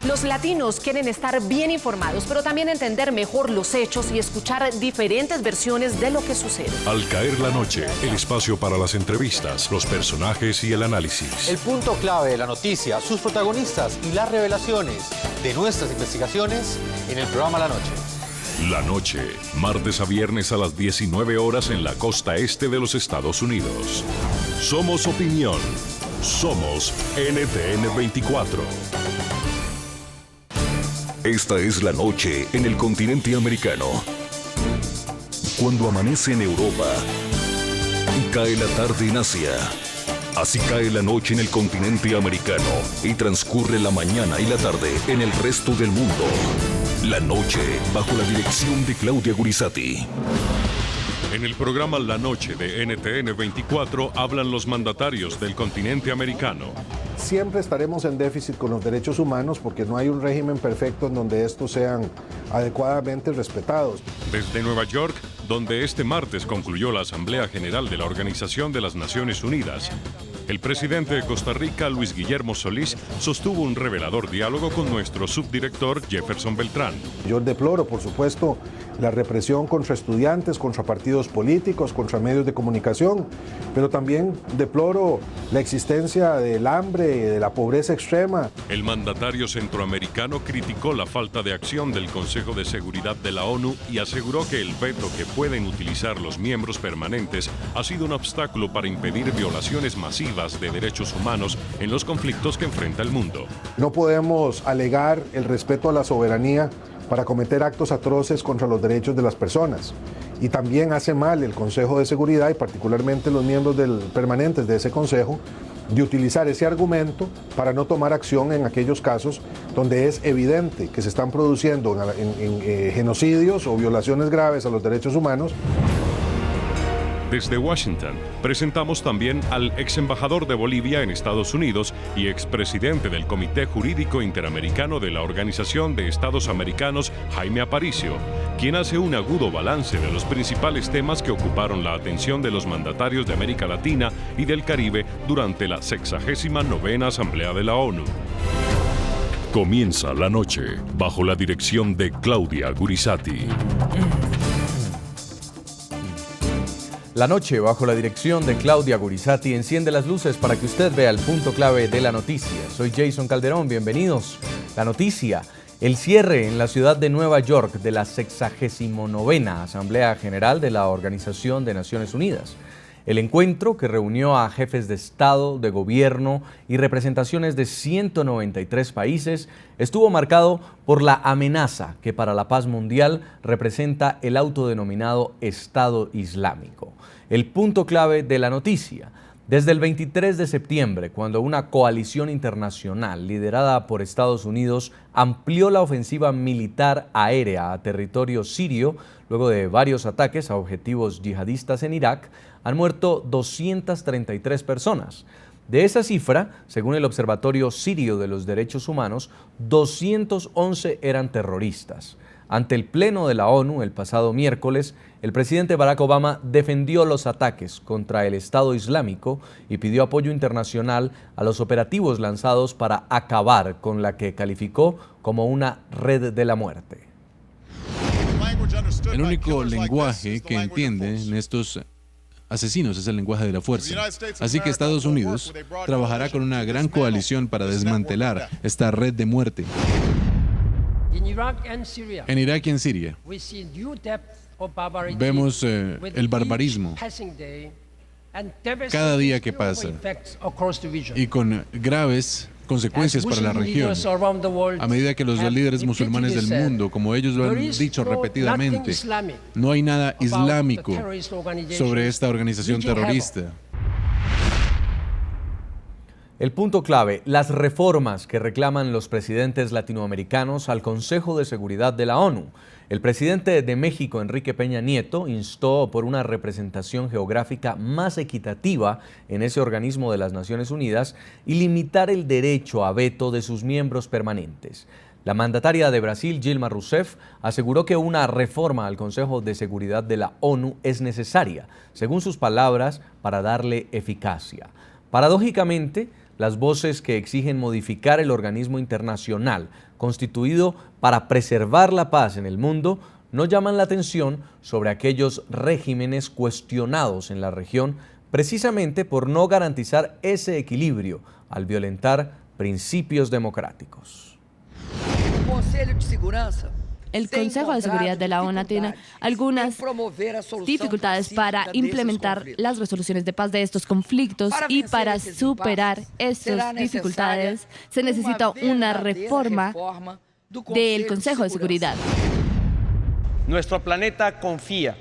Los latinos quieren estar bien informados, pero también entender mejor los hechos y escuchar diferentes versiones de lo que sucede. Al caer la noche, el espacio para las entrevistas, los personajes y el análisis. El punto clave de la noticia, sus protagonistas y las revelaciones de nuestras investigaciones en el programa La Noche. La Noche, martes a viernes a las 19 horas en la costa este de los Estados Unidos. Somos opinión. Somos NTN 24. Esta es la noche en el continente americano. Cuando amanece en Europa, cae la tarde en Asia. Así cae la noche en el continente americano y transcurre la mañana y la tarde en el resto del mundo. La noche, bajo la dirección de Claudia Gurizati. En el programa La Noche de NTN 24 hablan los mandatarios del continente americano. Siempre estaremos en déficit con los derechos humanos porque no hay un régimen perfecto en donde estos sean adecuadamente respetados. Desde Nueva York, donde este martes concluyó la Asamblea General de la Organización de las Naciones Unidas, el presidente de Costa Rica, Luis Guillermo Solís, sostuvo un revelador diálogo con nuestro subdirector Jefferson Beltrán. Yo deploro, por supuesto, la represión contra estudiantes, contra partidos políticos, contra medios de comunicación, pero también deploro la existencia del hambre y de la pobreza extrema. El mandatario centroamericano criticó la falta de acción del Consejo de Seguridad de la ONU y aseguró que el veto que pueden utilizar los miembros permanentes ha sido un obstáculo para impedir violaciones masivas de derechos humanos en los conflictos que enfrenta el mundo. No podemos alegar el respeto a la soberanía para cometer actos atroces contra los derechos de las personas. Y también hace mal el Consejo de Seguridad y particularmente los miembros permanentes de ese Consejo de utilizar ese argumento para no tomar acción en aquellos casos donde es evidente que se están produciendo genocidios o violaciones graves a los derechos humanos. Desde Washington, presentamos también al ex embajador de Bolivia en Estados Unidos y expresidente del Comité Jurídico Interamericano de la Organización de Estados Americanos, Jaime Aparicio, quien hace un agudo balance de los principales temas que ocuparon la atención de los mandatarios de América Latina y del Caribe durante la 69ª Asamblea de la ONU. Comienza la noche bajo la dirección de Claudia Gurizati. La noche, bajo la dirección de Claudia Gurizati, enciende las luces para que usted vea el punto clave de la noticia. Soy Jason Calderón, bienvenidos. La noticia, el cierre en la ciudad de Nueva York de la 69ª Asamblea General de la Organización de Naciones Unidas. El encuentro, que reunió a jefes de Estado, de gobierno y representaciones de 193 países, estuvo marcado por la amenaza que para la paz mundial representa el autodenominado Estado Islámico. El punto clave de la noticia. Desde el 23 de septiembre, cuando una coalición internacional liderada por Estados Unidos amplió la ofensiva militar aérea a territorio sirio, luego de varios ataques a objetivos yihadistas en Irak, han muerto 233 personas. De esa cifra, según el Observatorio Sirio de los Derechos Humanos, 211 eran terroristas. Ante el Pleno de la ONU el pasado miércoles, el presidente Barack Obama defendió los ataques contra el Estado Islámico y pidió apoyo internacional a los operativos lanzados para acabar con la que calificó como una red de la muerte. El único lenguaje que entienden estos asesinos es el lenguaje de la fuerza. Así que Estados Unidos trabajará con una gran coalición para desmantelar esta red de muerte. En Irak y en Siria vemos el barbarismo cada día que pasa y con graves consecuencias para la región. A medida que los líderes musulmanes del mundo, como ellos lo han dicho repetidamente, no hay nada islámico sobre esta organización terrorista. El punto clave, las reformas que reclaman los presidentes latinoamericanos al Consejo de Seguridad de la ONU. El presidente de México, Enrique Peña Nieto, instó por una representación geográfica más equitativa en ese organismo de las Naciones Unidas y limitar el derecho a veto de sus miembros permanentes. La mandataria de Brasil, Dilma Rousseff, aseguró que una reforma al Consejo de Seguridad de la ONU es necesaria, según sus palabras, para darle eficacia. Paradójicamente, las voces que exigen modificar el organismo internacional constituido para preservar la paz en el mundo no llaman la atención sobre aquellos regímenes cuestionados en la región precisamente por no garantizar ese equilibrio al violentar principios democráticos. El Consejo de Seguridad de la ONU tiene algunas dificultades para implementar las resoluciones de paz de estos conflictos, y para superar estas dificultades se necesita una reforma del Consejo de Seguridad. Nuestro planeta confía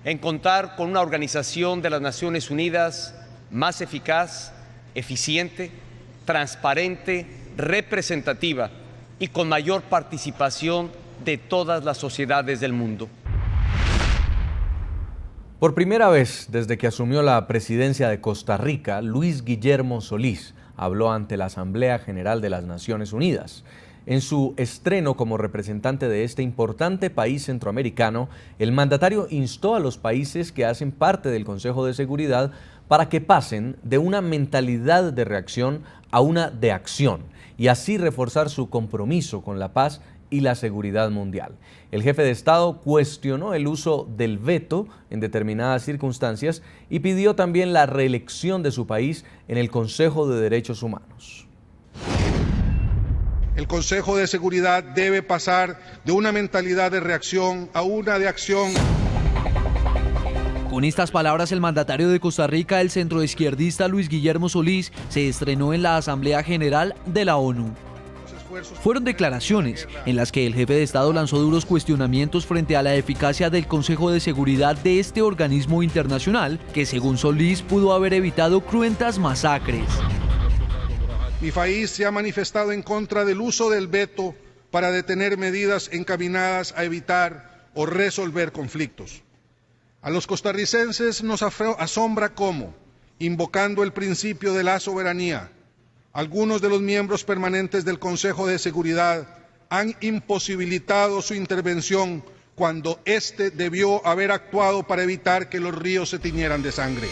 en contar con una organización de las Naciones Unidas más eficaz, eficiente, transparente, representativa y con mayor participación de todas las sociedades del mundo. Por primera vez desde que asumió la presidencia de Costa Rica, Luis Guillermo Solís habló ante la Asamblea General de las Naciones Unidas. En su estreno como representante de este importante país centroamericano, el mandatario instó a los países que hacen parte del Consejo de Seguridad para que pasen de una mentalidad de reacción a una de acción y así reforzar su compromiso con la paz y la seguridad mundial. El jefe de Estado cuestionó el uso del veto en determinadas circunstancias y pidió también la reelección de su país en el Consejo de Derechos Humanos. El Consejo de Seguridad debe pasar de una mentalidad de reacción a una de acción. Con estas palabras, el mandatario de Costa Rica, el centroizquierdista Luis Guillermo Solís, se estrenó en la Asamblea General de la ONU. Fueron declaraciones en las que el jefe de Estado lanzó duros cuestionamientos frente a la eficacia del Consejo de Seguridad de este organismo internacional, que según Solís pudo haber evitado cruentas masacres. Mi país se ha manifestado en contra del uso del veto para detener medidas encaminadas a evitar o resolver conflictos. A los costarricenses nos asombra cómo, invocando el principio de la soberanía, algunos de los miembros permanentes del Consejo de Seguridad han imposibilitado su intervención cuando éste debió haber actuado para evitar que los ríos se tiñeran de sangre.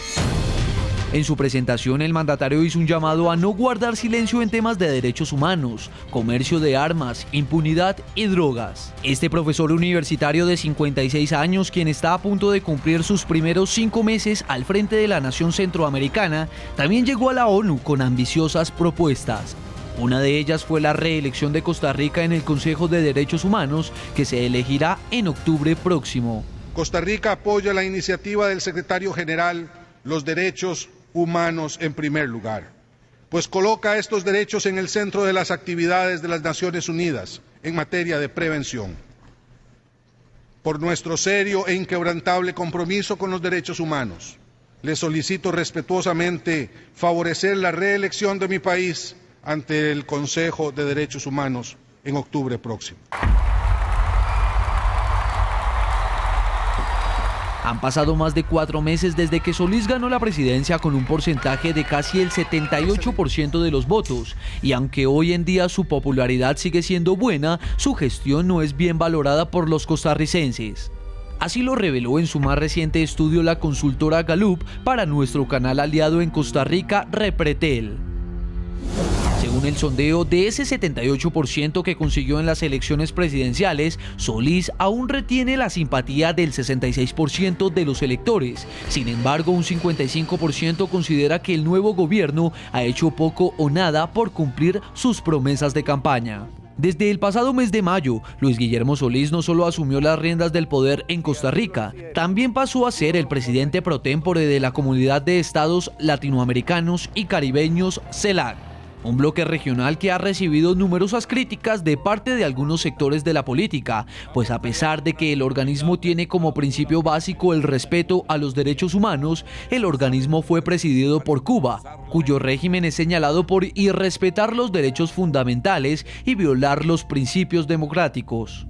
En su presentación, el mandatario hizo un llamado a no guardar silencio en temas de derechos humanos, comercio de armas, impunidad y drogas. Este profesor universitario de 56 años, quien está a punto de cumplir sus primeros 5 meses al frente de la nación centroamericana, también llegó a la ONU con ambiciosas propuestas. Una de ellas fue la reelección de Costa Rica en el Consejo de Derechos Humanos, que se elegirá en octubre próximo. Costa Rica apoya la iniciativa del secretario general Los Derechos Humanos en primer lugar, pues coloca estos derechos en el centro de las actividades de las Naciones Unidas en materia de prevención. Por nuestro serio e inquebrantable compromiso con los derechos humanos, le solicito respetuosamente favorecer la reelección de mi país ante el Consejo de Derechos Humanos en octubre próximo. Han pasado más de 4 meses desde que Solís ganó la presidencia con un porcentaje de casi el 78% de los votos, y aunque hoy en día su popularidad sigue siendo buena, su gestión no es bien valorada por los costarricenses. Así lo reveló en su más reciente estudio la consultora Gallup para nuestro canal aliado en Costa Rica, Repretel. Según el sondeo, de ese 78% que consiguió en las elecciones presidenciales, Solís aún retiene la simpatía del 66% de los electores. Sin embargo, un 55% considera que el nuevo gobierno ha hecho poco o nada por cumplir sus promesas de campaña. Desde el pasado mes de mayo, Luis Guillermo Solís no solo asumió las riendas del poder en Costa Rica, también pasó a ser el presidente pro tempore de la Comunidad de Estados Latinoamericanos y Caribeños, CELAC. Un bloque regional que ha recibido numerosas críticas de parte de algunos sectores de la política, pues a pesar de que el organismo tiene como principio básico el respeto a los derechos humanos, el organismo fue presidido por Cuba, cuyo régimen es señalado por irrespetar los derechos fundamentales y violar los principios democráticos.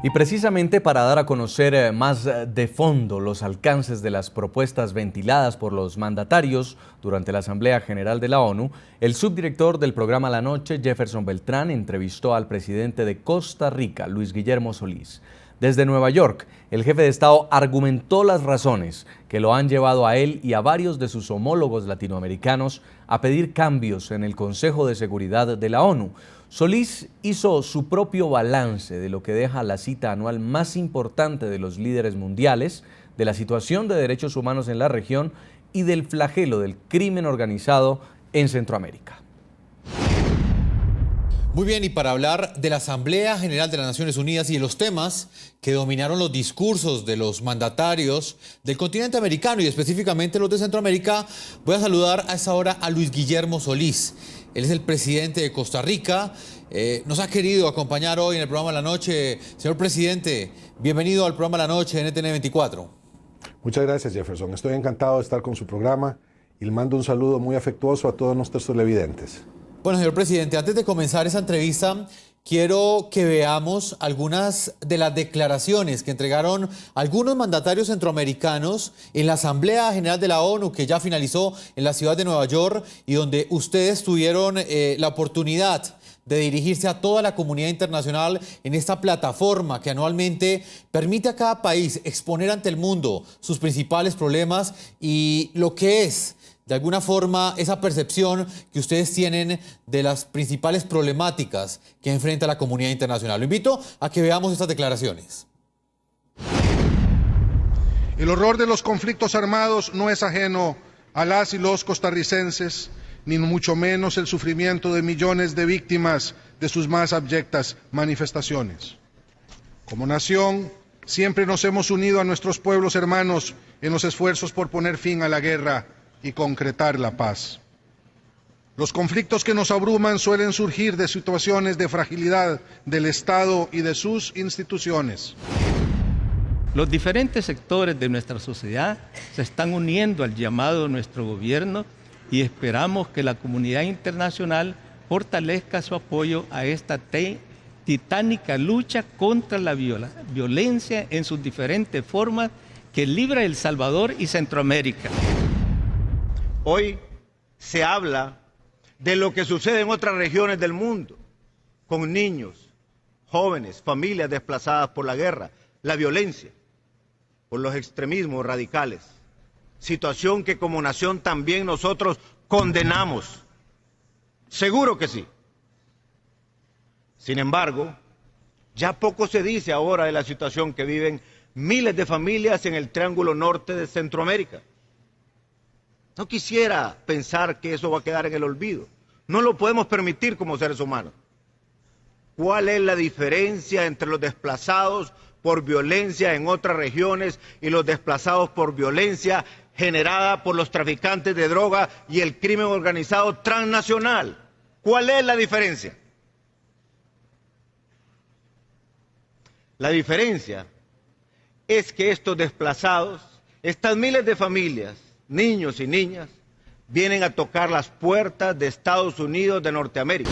Y precisamente para dar a conocer más de fondo los alcances de las propuestas ventiladas por los mandatarios durante la Asamblea General de la ONU, el subdirector del programa La Noche, Jefferson Beltrán, entrevistó al presidente de Costa Rica, Luis Guillermo Solís. Desde Nueva York, el jefe de Estado argumentó las razones que lo han llevado a él y a varios de sus homólogos latinoamericanos a pedir cambios en el Consejo de Seguridad de la ONU. Solís hizo su propio balance de lo que deja la cita anual más importante de los líderes mundiales, de la situación de derechos humanos en la región y del flagelo del crimen organizado en Centroamérica. Muy bien, y para hablar de la Asamblea General de las Naciones Unidas y de los temas que dominaron los discursos de los mandatarios del continente americano y específicamente los de Centroamérica, voy a saludar a esta hora a Luis Guillermo Solís. Él es el presidente de Costa Rica. Nos ha querido acompañar hoy en el programa La Noche. Señor presidente, bienvenido al programa La Noche en NTN 24. Muchas gracias, Jefferson. Estoy encantado de estar con su programa y le mando un saludo muy afectuoso a todos nuestros televidentes. Bueno, señor presidente, antes de comenzar esa entrevista, quiero que veamos algunas de las declaraciones que entregaron algunos mandatarios centroamericanos en la Asamblea General de la ONU, que ya finalizó en la ciudad de Nueva York y donde ustedes tuvieron la oportunidad de dirigirse a toda la comunidad internacional en esta plataforma que anualmente permite a cada país exponer ante el mundo sus principales problemas y lo que es, de alguna forma, esa percepción que ustedes tienen de las principales problemáticas que enfrenta la comunidad internacional. Lo invito a que veamos estas declaraciones. El horror de los conflictos armados no es ajeno a las y los costarricenses, ni mucho menos el sufrimiento de millones de víctimas de sus más abyectas manifestaciones. Como nación, siempre nos hemos unido a nuestros pueblos hermanos en los esfuerzos por poner fin a la guerra y concretar la paz. Los conflictos que nos abruman suelen surgir de situaciones de fragilidad del Estado y de sus instituciones. Los diferentes sectores de nuestra sociedad se están uniendo al llamado de nuestro gobierno y esperamos que la comunidad internacional fortalezca su apoyo a esta titánica lucha contra la violencia en sus diferentes formas que libra El Salvador y Centroamérica. Hoy se habla de lo que sucede en otras regiones del mundo, con niños, jóvenes, familias desplazadas por la guerra, la violencia, por los extremismos radicales. Situación que como nación también nosotros condenamos. Seguro que sí. Sin embargo, ya poco se dice ahora de la situación que viven miles de familias en el Triángulo Norte de Centroamérica. No quisiera pensar que eso va a quedar en el olvido. No lo podemos permitir como seres humanos. ¿Cuál es la diferencia entre los desplazados por violencia en otras regiones y los desplazados por violencia generada por los traficantes de droga y el crimen organizado transnacional? ¿Cuál es la diferencia? La diferencia es que estos desplazados, estas miles de familias, niños y niñas, vienen a tocar las puertas de Estados Unidos de Norteamérica.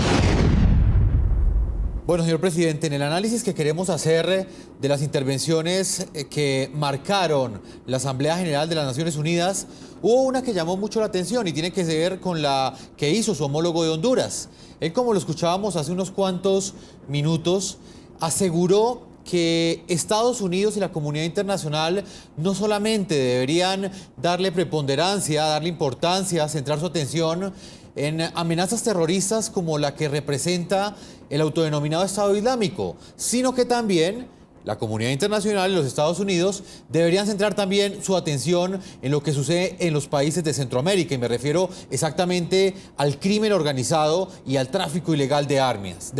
Bueno, señor presidente, en el análisis que queremos hacer de las intervenciones que marcaron la Asamblea General de las Naciones Unidas, hubo una que llamó mucho la atención y tiene que ver con la que hizo su homólogo de Honduras. Él, como lo escuchábamos hace unos cuantos minutos, aseguró que Estados Unidos y la comunidad internacional no solamente deberían darle preponderancia, darle importancia, centrar su atención en amenazas terroristas como la que representa el autodenominado Estado Islámico, sino que también la comunidad internacional y los Estados Unidos deberían centrar también su atención en lo que sucede en los países de Centroamérica, y me refiero exactamente al crimen organizado y al tráfico ilegal de armas.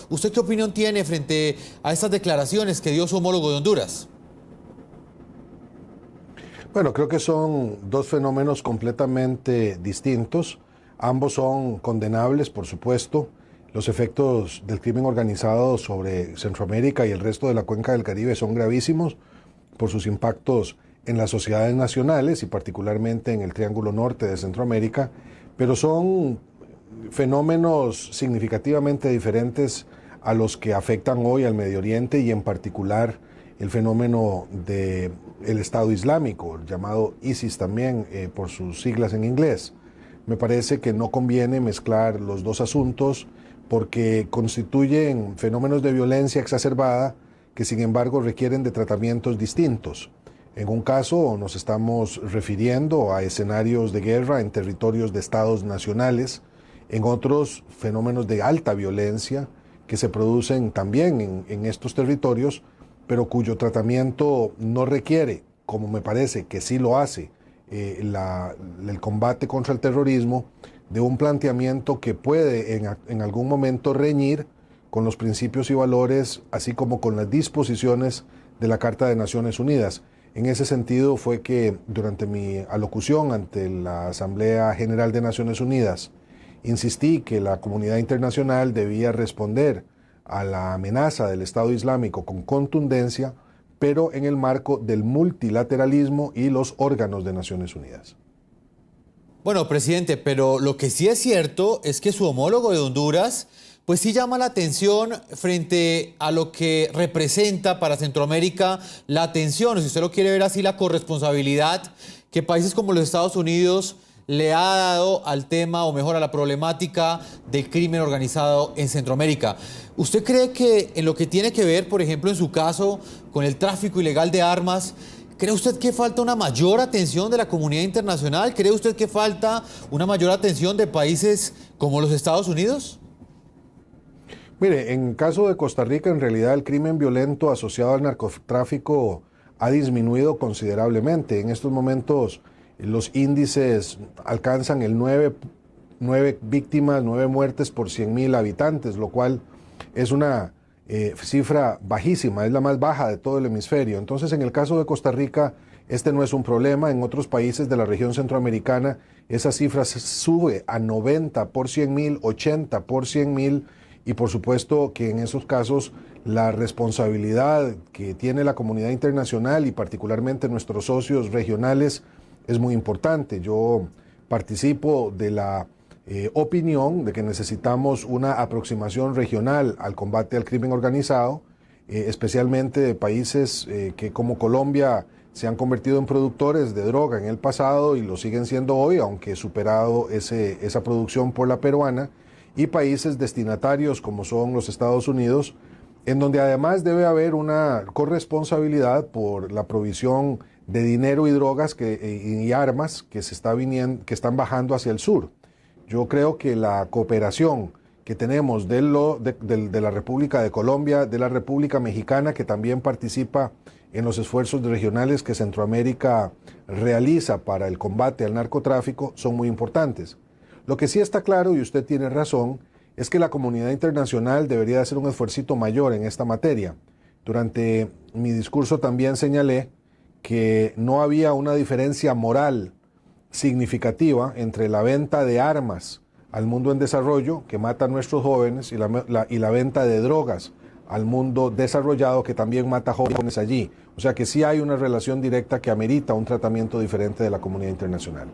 ¿Usted qué opinión tiene frente a estas declaraciones que dio su homólogo de Honduras? Bueno, creo que son dos fenómenos completamente distintos. Ambos son condenables, por supuesto. Los efectos del crimen organizado sobre Centroamérica y el resto de la cuenca del Caribe son gravísimos por sus impactos en las sociedades nacionales y particularmente en el Triángulo Norte de Centroamérica, pero son fenómenos significativamente diferentes a los que afectan hoy al Medio Oriente y en particular el fenómeno del Estado Islámico, llamado ISIS también por sus siglas en inglés. Me parece que no conviene mezclar los dos asuntos porque constituyen fenómenos de violencia exacerbada que sin embargo requieren de tratamientos distintos. En un caso nos estamos refiriendo a escenarios de guerra en territorios de estados nacionales, en otros fenómenos de alta violencia que se producen también en estos territorios, pero cuyo tratamiento no requiere, como me parece que sí lo hace, el combate contra el terrorismo, de un planteamiento que puede en algún momento reñir con los principios y valores, así como con las disposiciones de la Carta de Naciones Unidas. En ese sentido fue que durante mi alocución ante la Asamblea General de Naciones Unidas insistí que la comunidad internacional debía responder a la amenaza del Estado Islámico con contundencia, pero en el marco del multilateralismo y los órganos de Naciones Unidas. Bueno, presidente, pero lo que sí es cierto es que su homólogo de Honduras pues sí llama la atención frente a lo que representa para Centroamérica la atención, o si usted lo quiere ver así, la corresponsabilidad que países como los Estados Unidos le ha dado al tema, o mejor a la problemática del crimen organizado en Centroamérica. ¿Usted cree que en lo que tiene que ver, por ejemplo, en su caso, con el tráfico ilegal de armas, cree usted que falta una mayor atención de la comunidad internacional? ¿Cree usted que falta una mayor atención de países como los Estados Unidos? Mire, en caso de Costa Rica, en realidad el crimen violento asociado al narcotráfico ha disminuido considerablemente. En estos momentos los índices alcanzan el 9 víctimas, 9 muertes por 100.000 habitantes, lo cual es una cifra bajísima, es la más baja de todo el hemisferio. Entonces, en el caso de Costa Rica, este no es un problema. En otros países de la región centroamericana, esa cifra sube a 90 por 100.000, 80 por 100.000, y por supuesto que en esos casos la responsabilidad que tiene la comunidad internacional y particularmente nuestros socios regionales es muy importante. Yo participo de la opinión de que necesitamos una aproximación regional al combate al crimen organizado, especialmente de países que como Colombia se han convertido en productores de droga en el pasado y lo siguen siendo hoy, aunque superado esa producción por la peruana, y países destinatarios como son los Estados Unidos, en donde además debe haber una corresponsabilidad por la provisión de dinero y drogas y armas que están bajando hacia el sur. Yo creo que la cooperación que tenemos de la República de Colombia, de la República Mexicana, que también participa en los esfuerzos regionales que Centroamérica realiza para el combate al narcotráfico, son muy importantes. Lo que sí está claro, y usted tiene razón, es que la comunidad internacional debería hacer un esfuercito mayor en esta materia. Durante mi discurso también señalé que no había una diferencia moral significativa entre la venta de armas al mundo en desarrollo, que mata a nuestros jóvenes, y la venta de drogas al mundo desarrollado, que también mata a jóvenes allí. O sea que sí hay una relación directa que amerita un tratamiento diferente de la comunidad internacional.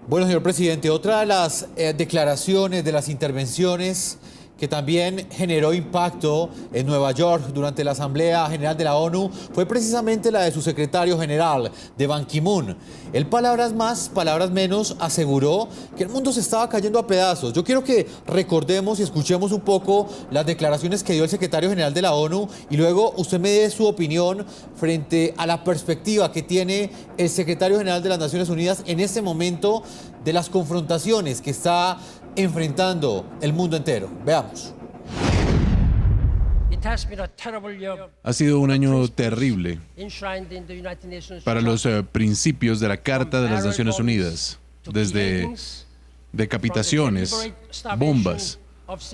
Bueno, señor presidente, otra de las declaraciones, de las intervenciones que también generó impacto en Nueva York durante la Asamblea General de la ONU fue precisamente la de su secretario general, de Ban Ki-moon. Él, palabras más, palabras menos, aseguró que el mundo se estaba cayendo a pedazos. Yo quiero que recordemos y escuchemos un poco las declaraciones que dio el secretario general de la ONU y luego usted me dé su opinión frente a la perspectiva que tiene el secretario general de las Naciones Unidas en este momento de las confrontaciones que está enfrentando el mundo entero. Veamos. Ha sido un año terrible para los principios de la Carta de las Naciones Unidas, desde decapitaciones, bombas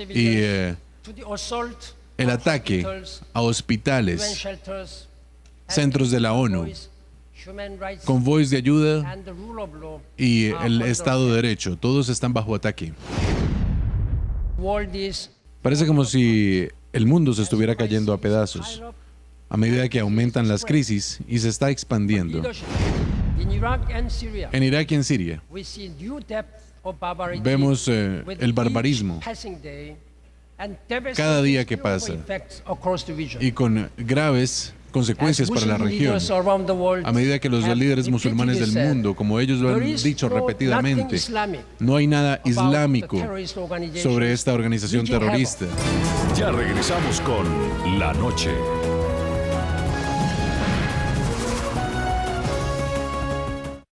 y el ataque a hospitales, centros de la ONU, convoys de ayuda y el Estado de Derecho. Todos están bajo ataque. Parece como si el mundo se estuviera cayendo a pedazos a medida que aumentan las crisis y se está expandiendo. En Irak y en Siria vemos el barbarismo cada día que pasa y con graves consecuencias para la región, a medida que los líderes musulmanes del mundo, como ellos lo han dicho repetidamente, no hay nada islámico sobre esta organización terrorista. Ya regresamos con La Noche.